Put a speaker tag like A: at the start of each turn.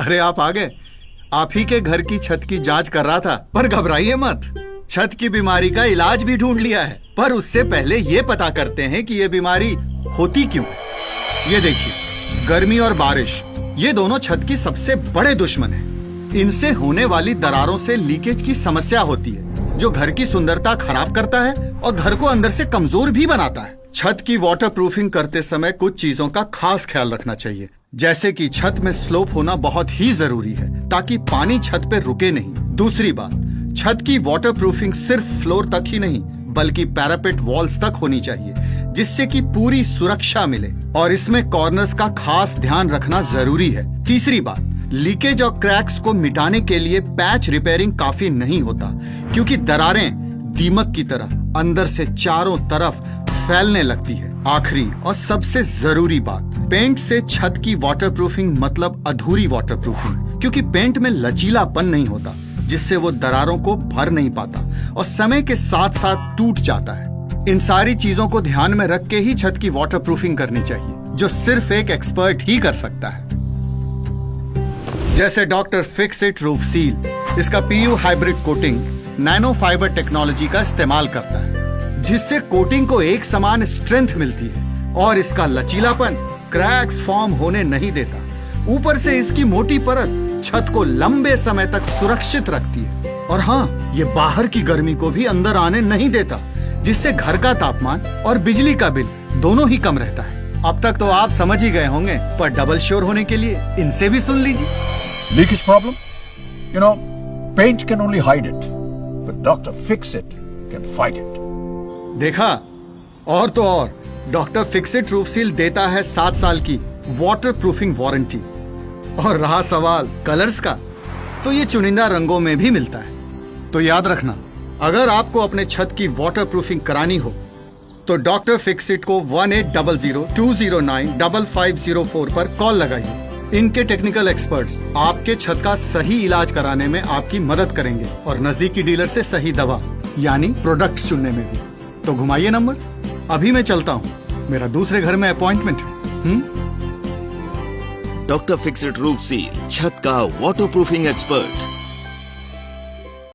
A: अरे आप आ गए। आप ही के घर की छत की जांच कर रहा था, पर घबराइए मत। छत की बीमारी का इलाज भी ढूंढ लिया है, पर उससे पहले ये पता करते हैं कि ये बीमारी होती क्यों है। ये देखिए, गर्मी और बारिश ये दोनों छत की सबसे बड़े दुश्मन हैं। इनसे होने वाली दरारों से लीकेज की समस्या होती है, जो घर की सुंदरता खराब करता है और घर को अंदर से कमजोर भी बनाता है। छत की वाटरप्रूफिंग करते समय कुछ चीजों का खास ख्याल रखना चाहिए, जैसे कि छत में स्लोप होना बहुत ही जरूरी है ताकि पानी छत पे रुके नहीं। दूसरी बात, छत की वाटरप्रूफिंग सिर्फ फ्लोर तक ही नहीं बल्कि पैरापेट वॉल्स तक होनी चाहिए, जिससे कि पूरी सुरक्षा मिले, और इसमें कॉर्नर्स का खास ध्यान रखना जरूरी है। तीसरी बात, लीकेज और क्रैक्स को मिटाने के लिए पैच रिपेयरिंग काफी नहीं होता, क्योंकि दरारें दीमक की तरह अंदर से चारों तरफ फैलने लगती है। आखिरी और सबसे जरूरी बात, पेंट से छत की वाटरप्रूफिंग मतलब अधूरी वाटरप्रूफिंग, क्योंकि पेंट में लचीलापन नहीं होता, जिससे वो दरारों को भर नहीं पाता और समय के साथ साथ टूट जाता है। इन सारी चीजों को ध्यान में रख के ही छत की वाटरप्रूफिंग करनी चाहिए, जो सिर्फ एक एक्सपर्ट ही कर सकता है। जैसे doctor fix it roof seal, इसका PU hybrid coating nano fibre technology का इस्तेमाल करता है, जिससे कोटिंग को एक समान स्ट्रेंथ मिलती है और इसका लचीलापन क्रैक्स फॉर्म होने नहीं देता। ऊपर से इसकी मोटी परत छत को लंबे समय तक सुरक्षित रखती है, और हाँ, ये बाहर की गर्मी को भी अंदर आने नहीं देता, जिससे घर का तापमान और बिजली का बिल दोनों ही कम रहता है। अब तक तो आप समझ ही गए होंगे, पर डबल श्योर होने के लिए इनसे भी सुन लीजिए।
B: Leakage problem? You know, paint can only hide it, but Dr. Fix It can fight it.
A: देखा, और तो और डॉक्टर फिक्सिट रूफ सील देता है 7 साल की वाटर प्रूफिंग वारंटी। और रहा सवाल कलर्स का, तो ये चुनिंदा रंगों में भी मिलता है। तो याद रखना, अगर आपको अपने छत की वाटर प्रूफिंग करानी हो तो डॉक्टर फिक्सिट को 1800-209-5504 पर कॉल लगाइए। इनके टेक्निकल एक्सपर्ट्स आपके छत का सही इलाज कराने में आपकी मदद करेंगे और नजदीकी डीलर से सही दवा यानी प्रोडक्ट्स चुनने में भी। तो घुमाइए नंबर। अभी मैं चलता हूँ, मेरा दूसरे घर में अपॉइंटमेंट है।
C: Doctor fix it roof seal, छत का वाटरप्रूफिंग एक्सपर्ट।